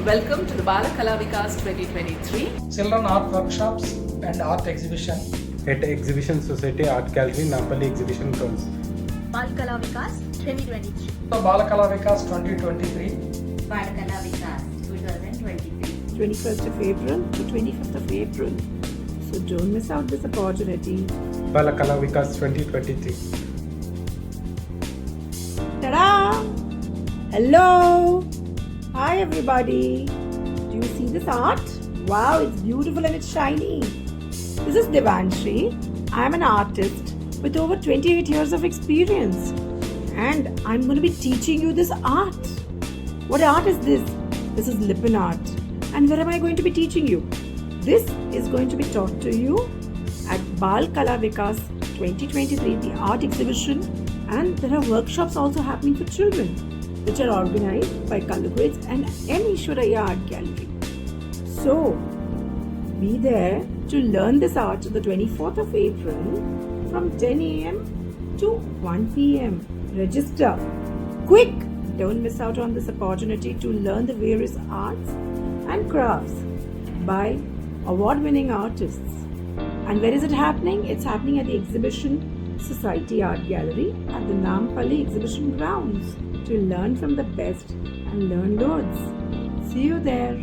Welcome to the Balakala Vikas 2023 Children Art Workshops and Art Exhibition at Exhibition Society Art Gallery, Nampally Exhibition Grounds. Balakala Vikas 2023. The Balakala Vikas 2023 Balakala Vikas 2023. 21st of April to 25th of April. So don't miss out this opportunity. Balakala Vikas 2023. Ta-da! Hello! Hi everybody! Do you see this art? Wow, it's beautiful and it's shiny. This is Devanshi. I'm an artist with over 28 years of experience. And I'm going to be teaching you this art. What art is this? This is lipin art. And where am I going to be teaching you? This is going to be taught to you at Balakala Vikas 2023, the art exhibition, and there are workshops also happening for children, which are organized by Colorgrades and Eshwariah Art Gallery. So, be there to learn this art on the 24th of April from 10 a.m. to 1 p.m. Register. Quick! Don't miss out on this opportunity to learn the various arts and crafts by award-winning artists. And where is it happening? It's happening at the Exhibition Society Art Gallery at the Nampally Exhibition Grounds to learn from the best and learn loads. See you there.